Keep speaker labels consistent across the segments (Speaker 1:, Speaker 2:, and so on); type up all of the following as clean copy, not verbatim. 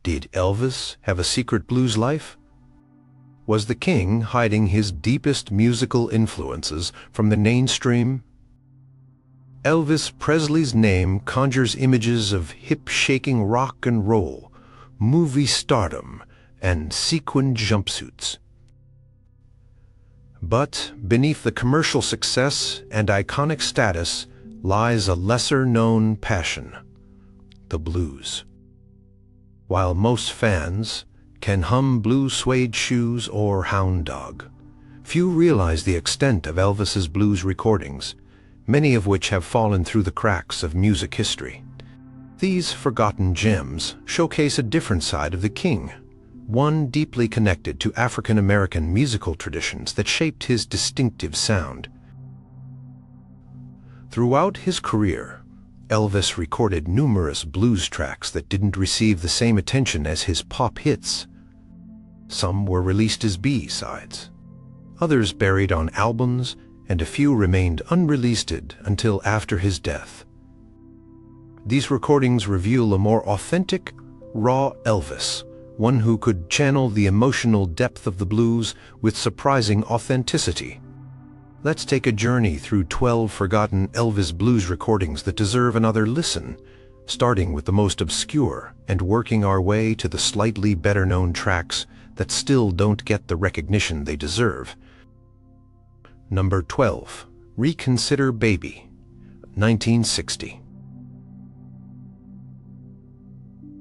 Speaker 1: Did Elvis have a secret blues life? Was the king hiding his deepest musical influences from the mainstream? Elvis Presley's name conjures images of hip-shaking rock and roll, movie stardom, and sequined jumpsuits. But beneath the commercial success and iconic status lies a lesser-known passion: the blues. While most fans can hum Blue Suede Shoes or Hound Dog, few realize the extent of Elvis's blues recordings, many of which have fallen through the cracks of music history. These forgotten gems showcase a different side of the king, one deeply connected to African American musical traditions that shaped his distinctive sound. Throughout his career, Elvis recorded numerous blues tracks that didn't receive the same attention as his pop hits. Some were released as B-sides, others buried on albums, and a few remained unreleased until after his death. These recordings reveal a more authentic, raw Elvis, one who could channel the emotional depth of the blues with surprising authenticity. Let's take a journey through 12 forgotten Elvis blues recordings that deserve another listen, starting with the most obscure and working our way to the slightly better-known tracks that still don't get the recognition they deserve. Number 12. Reconsider Baby, 1960.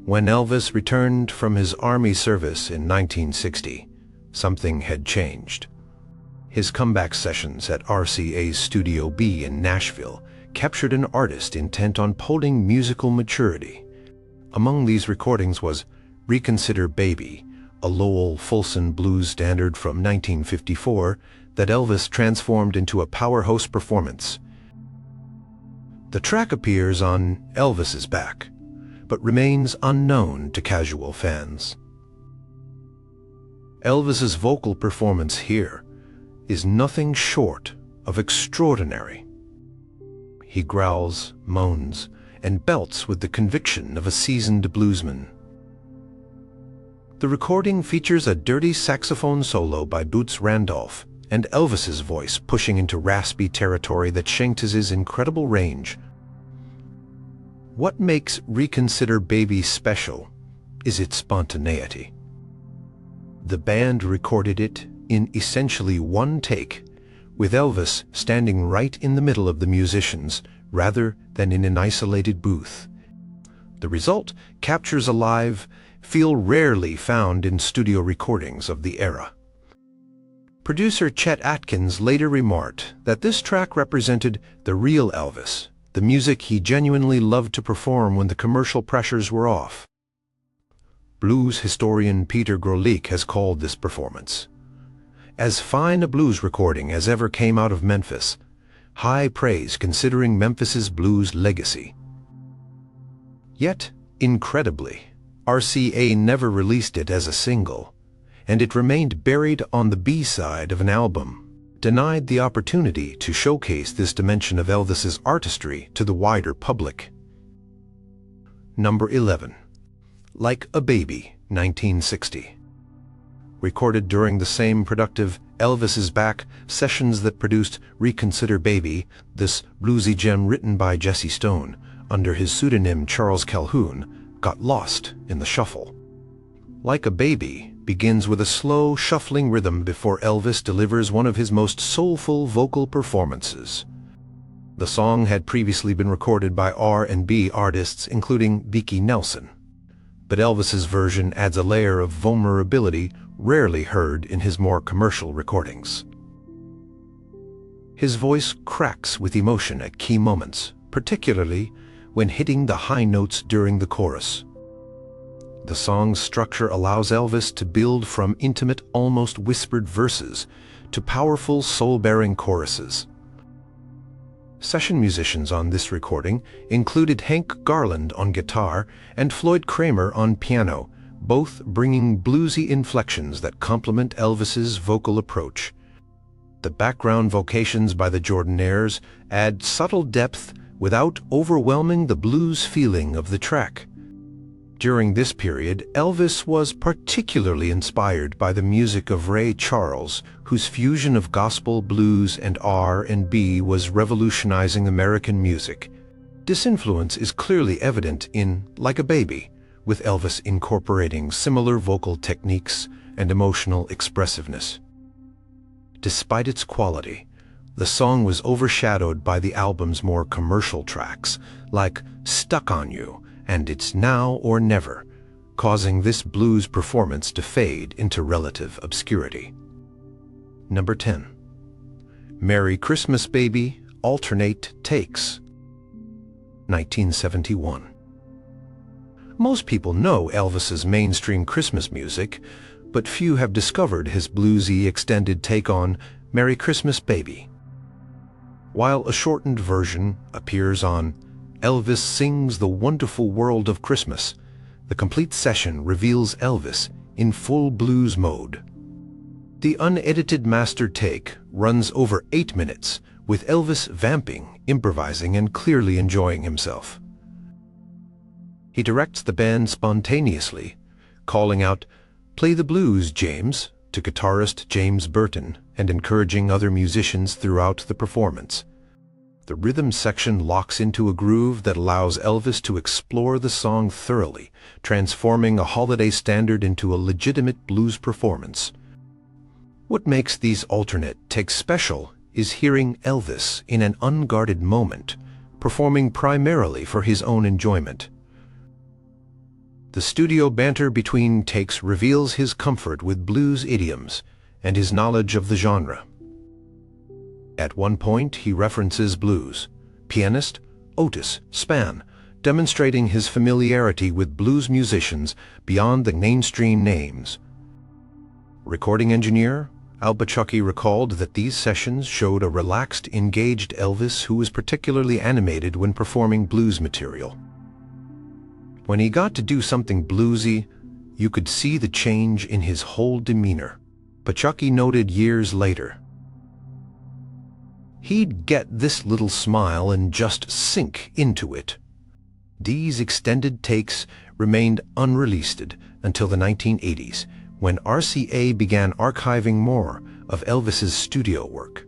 Speaker 1: When Elvis returned from his army service in 1960, something had changed. His comeback sessions at RCA's Studio B in Nashville captured an artist intent on polling musical maturity. Among these recordings was Reconsider Baby, a Lowell Fulson blues standard from 1954 that Elvis transformed into a powerhouse performance. The track appears on Elvis's Back, but remains unknown to casual fans. Elvis's vocal performance here is nothing short of extraordinary. He growls, moans, and belts with the conviction of a seasoned bluesman. The recording features a dirty saxophone solo by Boots Randolph and Elvis's voice pushing into raspy territory that shanked his incredible range. What makes Reconsider Baby special is its spontaneity. The band recorded it in essentially one take, with Elvis standing right in the middle of the musicians rather than in an isolated booth. The result captures a live feel rarely found in studio recordings of the era. Producer Chet Atkins later remarked that this track represented the real Elvis, the music he genuinely loved to perform when the commercial pressures were off. Blues historian Peter Grolich has called this performance as fine a blues recording as ever came out of Memphis, high praise considering Memphis's blues legacy. Yet, incredibly, RCA never released it as a single, and it remained buried on the B-side of an album, denied the opportunity to showcase this dimension of Elvis's artistry to the wider public. Number 11. Like a Baby, 1960. Recorded during the same productive Elvis's Back sessions that produced Reconsider Baby, this bluesy gem written by Jesse Stone under his pseudonym Charles Calhoun got lost in the shuffle. Like a Baby begins with a slow, shuffling rhythm before Elvis delivers one of his most soulful vocal performances. The song had previously been recorded by R&B artists including Vicki Nelson, but Elvis's version adds a layer of vulnerability rarely heard in his more commercial recordings. His voice cracks with emotion at key moments, particularly when hitting the high notes during the chorus. The song's structure allows Elvis to build from intimate, almost whispered verses to powerful, soul-bearing choruses. Session musicians on this recording included Hank Garland on guitar and Floyd Kramer on piano, both bringing bluesy inflections that complement Elvis's vocal approach. The background vocations by the Jordanaires add subtle depth without overwhelming the blues feeling of the track. During this period, Elvis was particularly inspired by the music of Ray Charles, whose fusion of gospel, blues, and R&B was revolutionizing American music. This influence is clearly evident in Like a Baby, with Elvis incorporating similar vocal techniques and emotional expressiveness. Despite its quality, the song was overshadowed by the album's more commercial tracks, like Stuck on You and It's Now or Never, causing this blues performance to fade into relative obscurity. Number 10. Merry Christmas Baby, Alternate Takes, 1971. Most people know Elvis's mainstream Christmas music, but few have discovered his bluesy extended take on Merry Christmas Baby. While a shortened version appears on Elvis Sings the Wonderful World of Christmas, the complete session reveals Elvis in full blues mode. The unedited master take runs over 8 minutes, with Elvis vamping, improvising, and clearly enjoying himself. He directs the band spontaneously, calling out, "Play the blues, James," to guitarist James Burton, and encouraging other musicians throughout the performance. The rhythm section locks into a groove that allows Elvis to explore the song thoroughly, transforming a holiday standard into a legitimate blues performance. What makes these alternate takes special is hearing Elvis in an unguarded moment, performing primarily for his own enjoyment. The studio banter between takes reveals his comfort with blues idioms and his knowledge of the genre. At one point, he references blues pianist Otis Spann, demonstrating his familiarity with blues musicians beyond the mainstream names. Recording engineer Al Buchacki recalled that these sessions showed a relaxed, engaged Elvis who was particularly animated when performing blues material. When he got to do something bluesy, you could see the change in his whole demeanor. Buchacki noted years later, "He'd get this little smile and just sink into it." These extended takes remained unreleased until the 1980s, when RCA began archiving more of Elvis's studio work.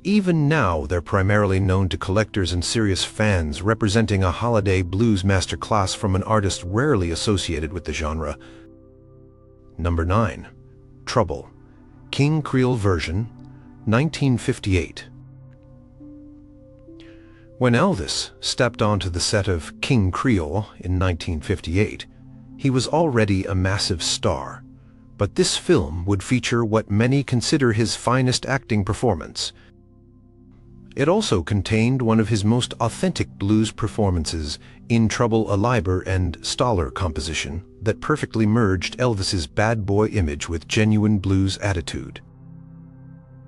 Speaker 1: Even now, they're primarily known to collectors and serious fans, representing a holiday blues masterclass from an artist rarely associated with the genre. Number 9. Trouble, King Creole version, 1958. When Elvis stepped onto the set of King Creole in 1958, he was already a massive star, but this film would feature what many consider his finest acting performance. It also contained one of his most authentic blues performances in Trouble a Liber and Stoller composition that perfectly merged Elvis's bad boy image with genuine blues attitude.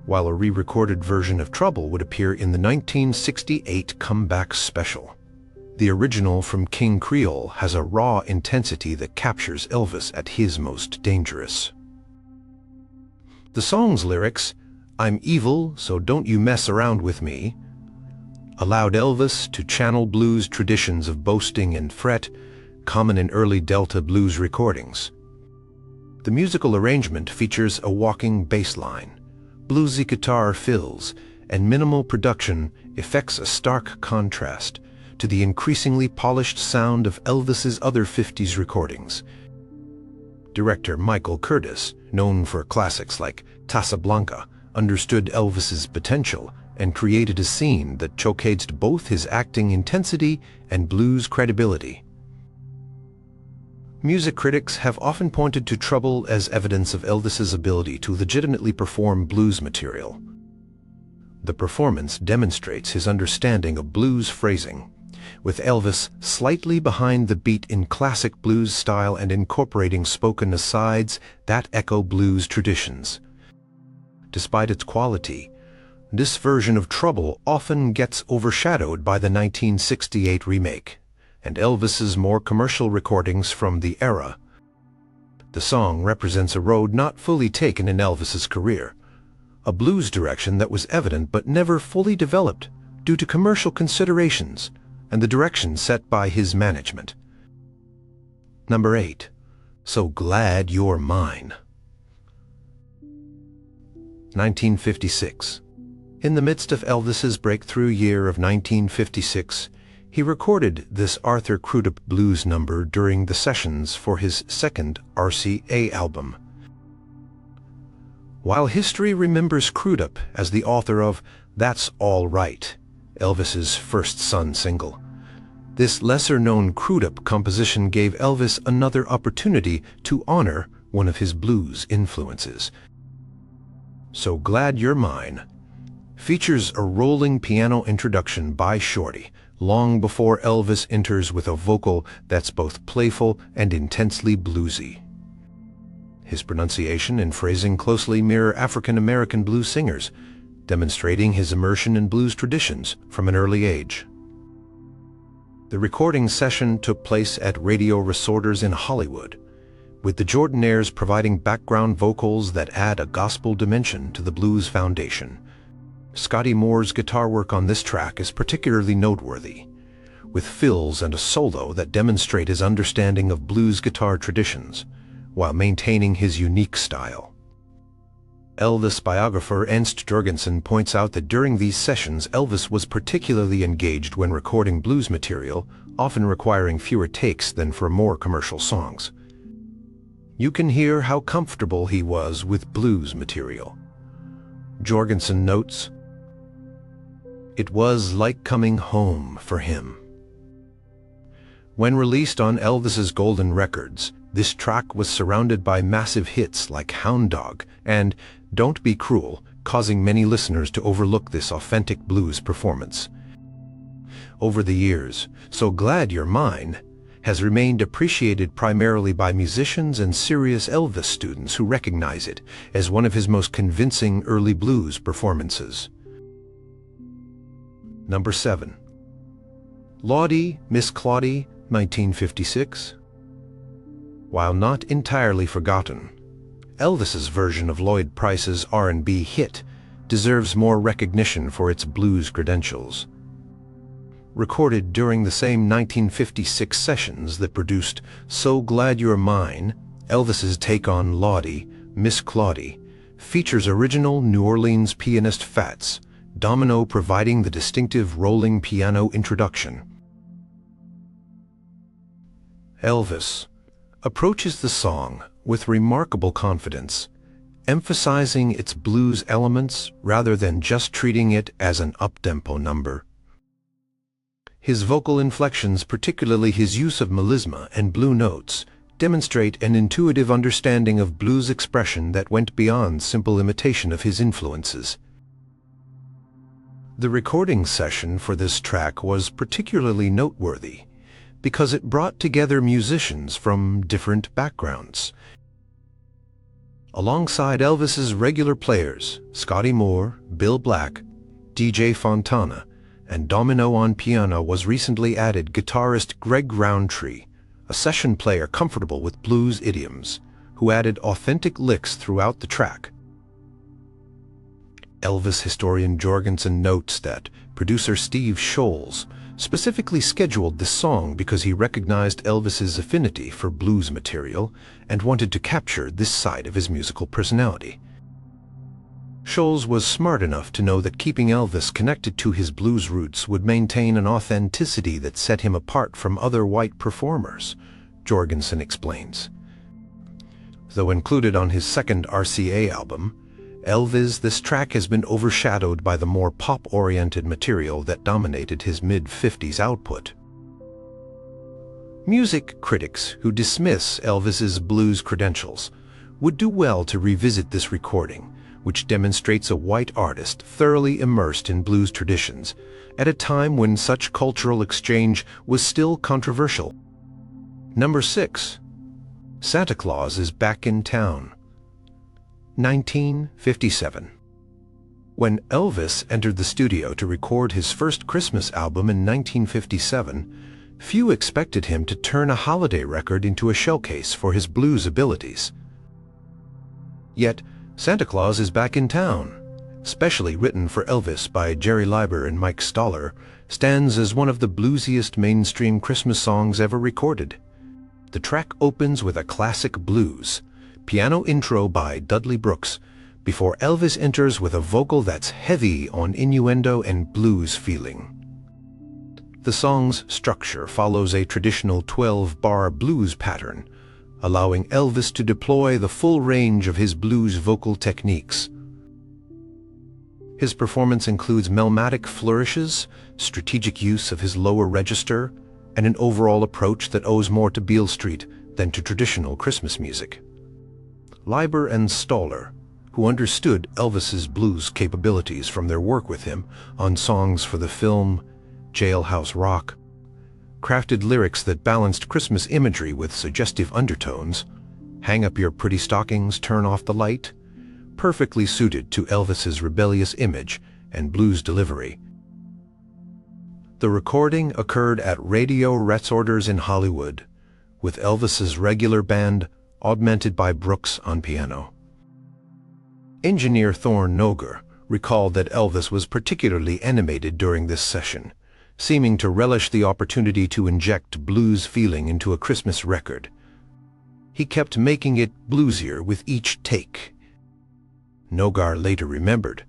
Speaker 1: While a re-recorded version of Trouble would appear in the 1968 comeback special, the original from King Creole has a raw intensity that captures Elvis at his most dangerous. The song's lyrics, "I'm evil, so don't you mess around with me," allowed Elvis to channel blues traditions of boasting and fret, common in early Delta blues recordings. The musical arrangement features a walking bass line, bluesy guitar fills, and minimal production effects a stark contrast to the increasingly polished sound of Elvis's other 50s recordings. Director Michael Curtis, known for classics like Casablanca, understood Elvis's potential and created a scene that showcased both his acting intensity and blues credibility. Music critics have often pointed to Trouble as evidence of Elvis's ability to legitimately perform blues material. The performance demonstrates his understanding of blues phrasing, with Elvis slightly behind the beat in classic blues style and incorporating spoken asides that echo blues traditions. Despite its quality, this version of Trouble often gets overshadowed by the 1968 remake and Elvis's more commercial recordings from the era. The song represents a road not fully taken in Elvis's career, a blues direction that was evident but never fully developed due to commercial considerations and the direction set by his management. Number 8. So Glad You're Mine. 1956. In the midst of Elvis's breakthrough year of 1956, he recorded this Arthur Crudup blues number during the sessions for his second RCA album. While history remembers Crudup as the author of That's All Right, Elvis's first Son single, this lesser-known Crudup composition gave Elvis another opportunity to honor one of his blues influences. So Glad You're Mine features a rolling piano introduction by Shorty, long before Elvis enters with a vocal that's both playful and intensely bluesy. His pronunciation and phrasing closely mirror African-American blues singers, demonstrating his immersion in blues traditions from an early age. The recording session took place at Radio Resorters in Hollywood, with the Jordanaires providing background vocals that add a gospel dimension to the blues foundation. Scotty Moore's guitar work on this track is particularly noteworthy, with fills and a solo that demonstrate his understanding of blues guitar traditions, while maintaining his unique style. Elvis biographer Ernst Jorgensen points out that during these sessions Elvis was particularly engaged when recording blues material, often requiring fewer takes than for more commercial songs. You can hear how comfortable he was with blues material. Jorgensen notes, "It was like coming home for him." When released on Elvis's Golden Records, this track was surrounded by massive hits like Hound Dog and Don't Be Cruel, causing many listeners to overlook this authentic blues performance. Over the years, So Glad You're Mine has remained appreciated primarily by musicians and serious Elvis students who recognize it as one of his most convincing early blues performances. Number 7. Lawdy, Miss Clawdy, 1956. While not entirely forgotten, Elvis's version of Lloyd Price's R&B hit deserves more recognition for its blues credentials. Recorded during the same 1956 sessions that produced So Glad You're Mine, Elvis's take on Lawdy, Miss Clawdy, features original New Orleans pianist Fats Domino providing the distinctive rolling piano introduction. Elvis approaches the song with remarkable confidence, emphasizing its blues elements rather than just treating it as an up-tempo number. His vocal inflections, particularly his use of melisma and blue notes, demonstrate an intuitive understanding of blues expression that went beyond simple imitation of his influences. The recording session for this track was particularly noteworthy because it brought together musicians from different backgrounds. Alongside Elvis's regular players, Scotty Moore, Bill Black, DJ Fontana, and Domino on piano was recently added guitarist Greg Roundtree, a session player comfortable with blues idioms, who added authentic licks throughout the track. Elvis historian Jorgensen notes that producer Steve Scholes specifically scheduled this song because he recognized Elvis's affinity for blues material and wanted to capture this side of his musical personality. Scholes was smart enough to know that keeping Elvis connected to his blues roots would maintain an authenticity that set him apart from other white performers, Jorgensen explains. Though included on his second RCA album, this track has been overshadowed by the more pop-oriented material that dominated his mid-50s output. Music critics who dismiss Elvis's blues credentials would do well to revisit this recording, which demonstrates a white artist thoroughly immersed in blues traditions at a time when such cultural exchange was still controversial. Number 6. Santa Claus is Back in Town. 1957. When Elvis entered the studio to record his first Christmas album in 1957, few expected him to turn a holiday record into a showcase for his blues abilities. Yet, Santa Claus is Back in Town, specially written for Elvis by Jerry Leiber and Mike Stoller, stands as one of the bluesiest mainstream Christmas songs ever recorded. The track opens with a classic blues piano intro by Dudley Brooks, before Elvis enters with a vocal that's heavy on innuendo and blues feeling. The song's structure follows a traditional 12-bar blues pattern, allowing Elvis to deploy the full range of his blues vocal techniques. His performance includes melodic flourishes, strategic use of his lower register, and an overall approach that owes more to Beale Street than to traditional Christmas music. Leiber and Stoller, who understood Elvis's blues capabilities from their work with him on songs for the film Jailhouse Rock, crafted lyrics that balanced Christmas imagery with suggestive undertones, "Hang up your pretty stockings, turn off the light," perfectly suited to Elvis's rebellious image and blues delivery. The recording occurred at Radio Resorters in Hollywood, with Elvis's regular band augmented by Brooks on piano. Engineer Thorne Noger recalled that Elvis was particularly animated during this session, seeming to relish the opportunity to inject blues feeling into a Christmas record. He kept making it bluesier with each take. Nogar later remembered,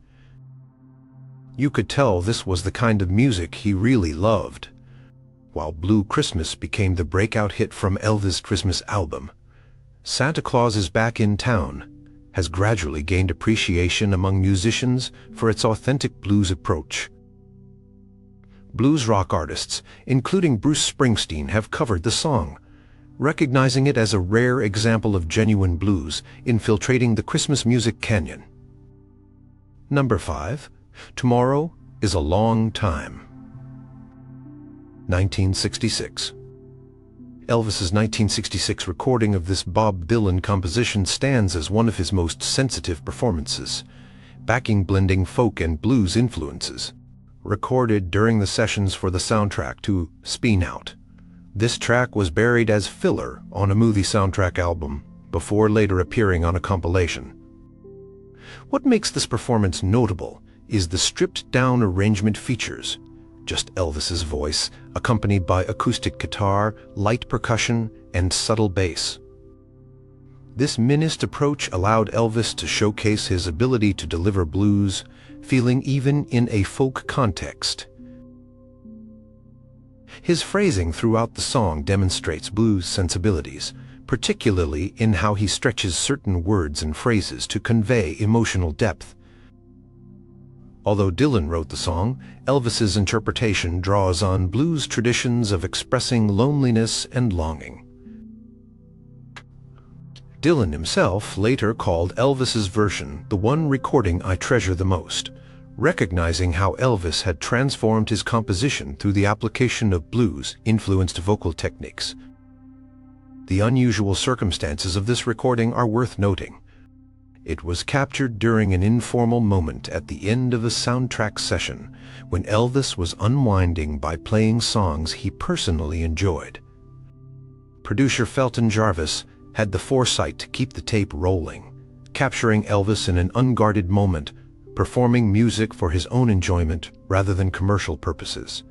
Speaker 1: "You could tell this was the kind of music he really loved." While Blue Christmas became the breakout hit from Elvis' Christmas album, Santa Claus is Back in Town has gradually gained appreciation among musicians for its authentic blues approach. Blues rock artists, including Bruce Springsteen, have covered the song, recognizing it as a rare example of genuine blues infiltrating the Christmas music canyon. Number 5. Tomorrow is a Long Time. 1966. Elvis's 1966 recording of this Bob Dylan composition stands as one of his most sensitive performances, backing blending folk and blues influences. Recorded during the sessions for the soundtrack to Spin Out, this track was buried as filler on a movie soundtrack album before later appearing on a compilation. What makes this performance notable is the stripped-down arrangement features, just Elvis's voice, accompanied by acoustic guitar, light percussion, and subtle bass. This minist approach allowed Elvis to showcase his ability to deliver blues feeling even in a folk context. His phrasing throughout the song demonstrates blues sensibilities, particularly in how he stretches certain words and phrases to convey emotional depth. Although Dylan wrote the song, Elvis's interpretation draws on blues traditions of expressing loneliness and longing. Dylan himself later called Elvis's version the one recording I treasure the most, recognizing how Elvis had transformed his composition through the application of blues-influenced vocal techniques. The unusual circumstances of this recording are worth noting. It was captured during an informal moment at the end of a soundtrack session when Elvis was unwinding by playing songs he personally enjoyed. Producer Felton Jarvis had the foresight to keep the tape rolling, capturing Elvis in an unguarded moment, performing music for his own enjoyment rather than commercial purposes.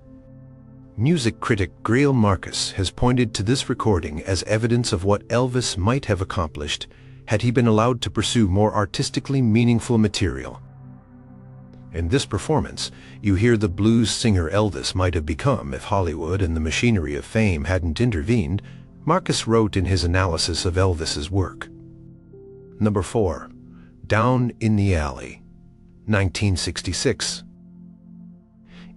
Speaker 1: Music critic Greil Marcus has pointed to this recording as evidence of what Elvis might have accomplished had he been allowed to pursue more artistically meaningful material. In this performance, you hear the blues singer Elvis might have become if Hollywood and the machinery of fame hadn't intervened, Marcus wrote in his analysis of Elvis's work. Number 4. Down in the Alley, 1966.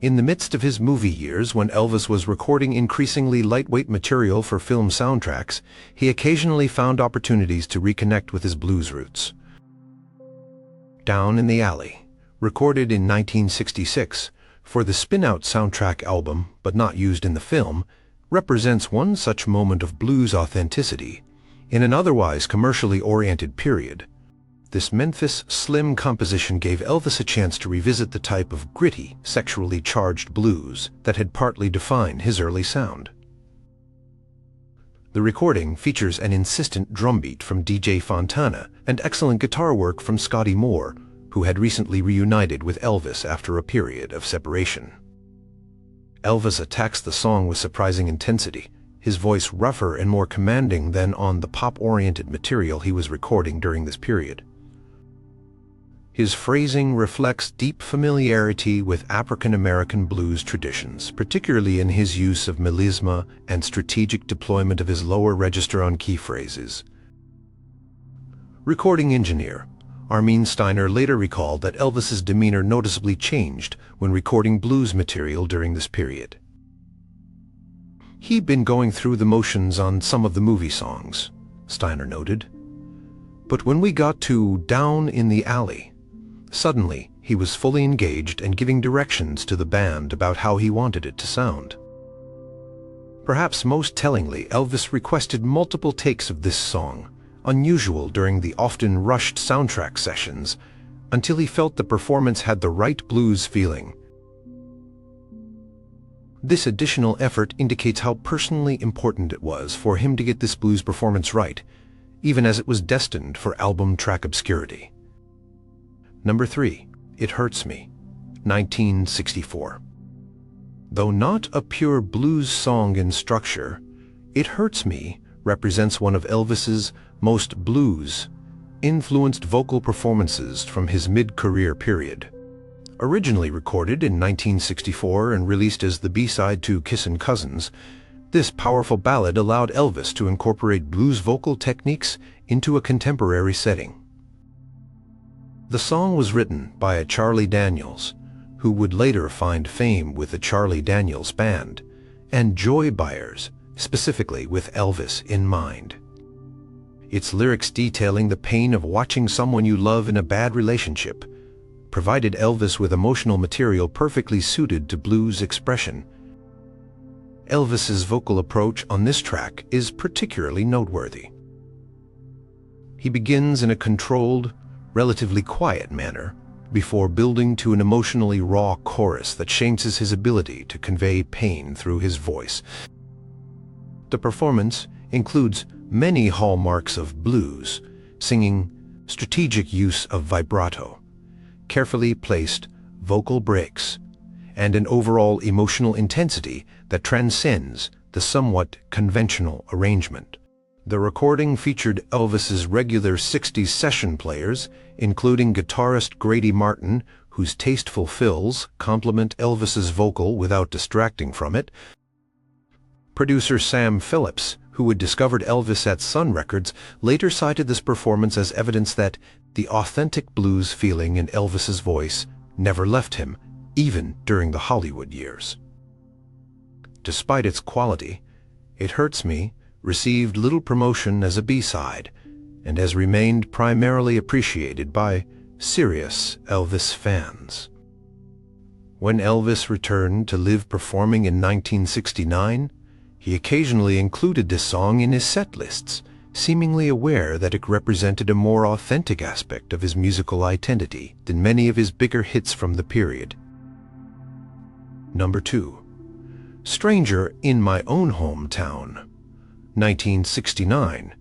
Speaker 1: In the midst of his movie years, when Elvis was recording increasingly lightweight material for film soundtracks, he occasionally found opportunities to reconnect with his blues roots. Down in the Alley, recorded in 1966 for the Spin Out soundtrack album but not used in the film, represents one such moment of blues authenticity in an otherwise commercially oriented period. This Memphis Slim composition gave Elvis a chance to revisit the type of gritty, sexually charged blues that had partly defined his early sound. The recording features an insistent drumbeat from DJ Fontana and excellent guitar work from Scotty Moore, who had recently reunited with Elvis after a period of separation. Elvis attacks the song with surprising intensity, his voice rougher and more commanding than on the pop-oriented material he was recording during this period. His phrasing reflects deep familiarity with African-American blues traditions, particularly in his use of melisma and strategic deployment of his lower register on key phrases. Recording engineer Armin Steiner later recalled that Elvis's demeanor noticeably changed when recording blues material during this period. "He'd been going through the motions on some of the movie songs," Steiner noted. "But when we got to Down in the Alley, suddenly he was fully engaged and giving directions to the band about how he wanted it to sound." Perhaps most tellingly, Elvis requested multiple takes of this song, unusual during the often rushed soundtrack sessions, until he felt the performance had the right blues feeling. This additional effort indicates how personally important it was for him to get this blues performance right, even as it was destined for album track obscurity. Number 3. It Hurts Me, 1964. Though not a pure blues song in structure, It Hurts Me represents one of Elvis's most blues-influenced vocal performances from his mid-career period. Originally recorded in 1964 and released as the B-side to Kissin' Cousins, this powerful ballad allowed Elvis to incorporate blues vocal techniques into a contemporary setting. The song was written by a Charlie Daniels, who would later find fame with the Charlie Daniels Band, and Joy Byers, specifically with Elvis in mind. Its lyrics detailing the pain of watching someone you love in a bad relationship provided Elvis with emotional material perfectly suited to blues expression. Elvis's vocal approach on this track is particularly noteworthy. He begins in a controlled, relatively quiet manner before building to an emotionally raw chorus that changes his ability to convey pain through his voice. The performance includes many hallmarks of blues, singing, strategic use of vibrato, carefully placed vocal breaks, and an overall emotional intensity that transcends the somewhat conventional arrangement. The recording featured Elvis's regular 60s session players, including guitarist Grady Martin, whose tasteful fills complement Elvis's vocal without distracting from it, producer Sam Phillips, who had discovered Elvis at Sun Records, later cited this performance as evidence that the authentic blues feeling in Elvis's voice never left him, even during the Hollywood years. Despite its quality, It Hurts Me received little promotion as a B-side and has remained primarily appreciated by serious Elvis fans. When Elvis returned to live performing in 1969, he occasionally included this song in his set lists, seemingly aware that it represented a more authentic aspect of his musical identity than many of his bigger hits from the period. Number 2. Stranger in My Own Hometown, 1969.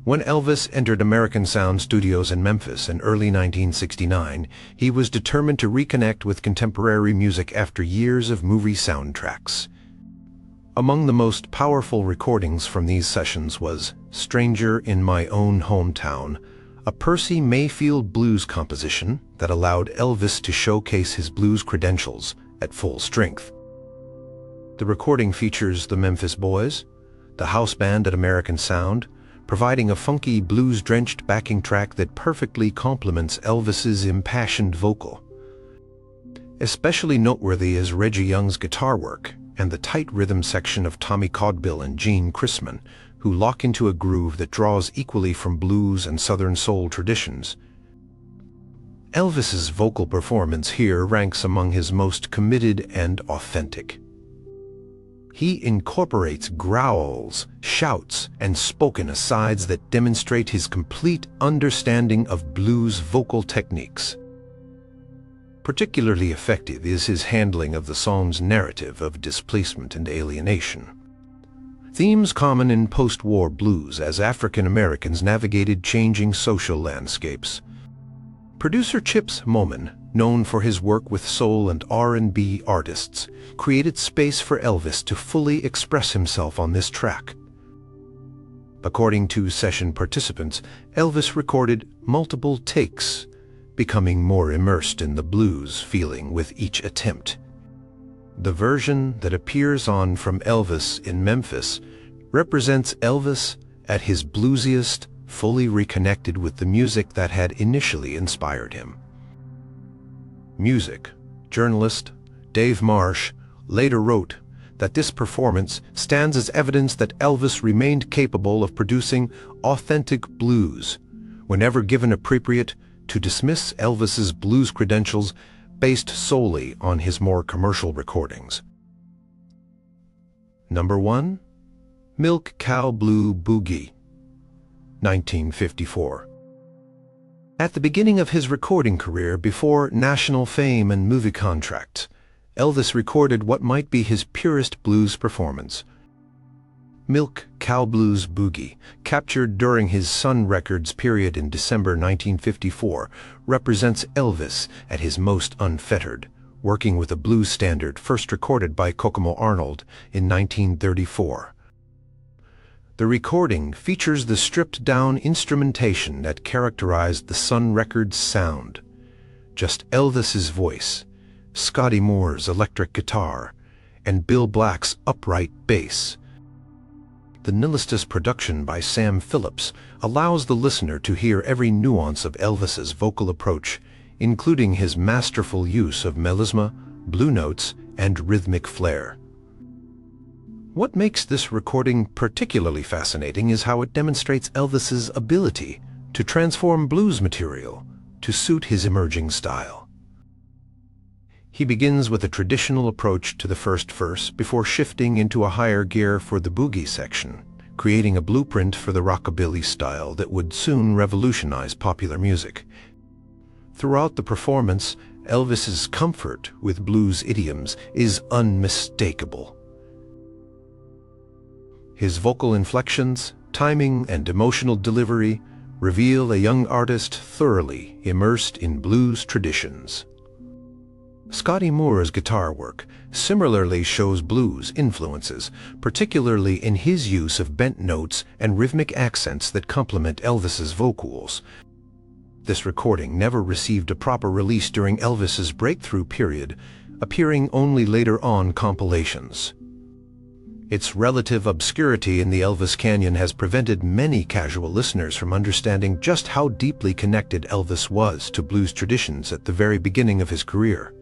Speaker 1: When Elvis entered American Sound Studios in Memphis in early 1969, he was determined to reconnect with contemporary music after years of movie soundtracks. Among the most powerful recordings from these sessions was Stranger in My Own Hometown, a Percy Mayfield blues composition that allowed Elvis to showcase his blues credentials at full strength. The recording features the Memphis Boys, the house band at American Sound, providing a funky blues-drenched backing track that perfectly complements Elvis's impassioned vocal. Especially noteworthy is Reggie Young's guitar work and the tight rhythm section of Tommy Caldwell and Gene Chrisman, who lock into a groove that draws equally from blues and Southern soul traditions. Elvis's vocal performance here ranks among his most committed and authentic. He incorporates growls, shouts, and spoken asides that demonstrate his complete understanding of blues vocal techniques. Particularly effective is his handling of the song's narrative of displacement and alienation. Themes common in post-war blues as African Americans navigated changing social landscapes. Producer Chips Moman known for his work with soul and R&B artists, created space for Elvis to fully express himself on this track. According to session participants, Elvis recorded multiple takes, becoming more immersed in the blues feeling with each attempt. The version that appears on From Elvis in Memphis represents Elvis at his bluesiest, fully reconnected with the music that had initially inspired him. Music journalist Dave Marsh later wrote that this performance stands as evidence that Elvis remained capable of producing authentic blues whenever given appropriate, to dismiss Elvis's blues credentials based solely on his more commercial recordings. Number 1. Milk Cow Blue Boogie, 1954. At the beginning of his recording career, before national fame and movie contracts, Elvis recorded what might be his purest blues performance. Milk Cow Blues Boogie, captured during his Sun Records period in December 1954, represents Elvis at his most unfettered, working with a blues standard first recorded by Kokomo Arnold in 1934. The recording features the stripped-down instrumentation that characterized the Sun Records sound. Just Elvis's voice, Scotty Moore's electric guitar, and Bill Black's upright bass. The Nihilist's production by Sam Phillips allows the listener to hear every nuance of Elvis's vocal approach, including his masterful use of melisma, blue notes, and rhythmic flair. What makes this recording particularly fascinating is how it demonstrates Elvis's ability to transform blues material to suit his emerging style. He begins with a traditional approach to the first verse before shifting into a higher gear for the boogie section, creating a blueprint for the rockabilly style that would soon revolutionize popular music. Throughout the performance, Elvis's comfort with blues idioms is unmistakable. His vocal inflections, timing, and emotional delivery reveal a young artist thoroughly immersed in blues traditions. Scotty Moore's guitar work similarly shows blues influences, particularly in his use of bent notes and rhythmic accents that complement Elvis's vocals. This recording never received a proper release during Elvis's breakthrough period, appearing only later on compilations. Its relative obscurity in the Elvis Canyon has prevented many casual listeners from understanding just how deeply connected Elvis was to blues traditions at the very beginning of his career.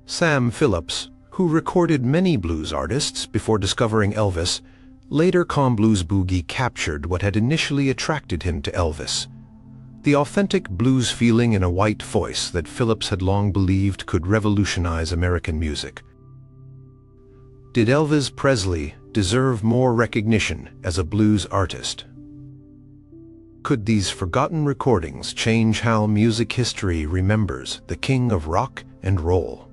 Speaker 1: Sam Phillips, who recorded many blues artists before discovering Elvis, later called Blues Boogie captured what had initially attracted him to Elvis: the authentic blues feeling in a white voice that Phillips had long believed could revolutionize American music. Did Elvis Presley deserve more recognition as a blues artist? Could these forgotten recordings change how music history remembers the king of rock and roll?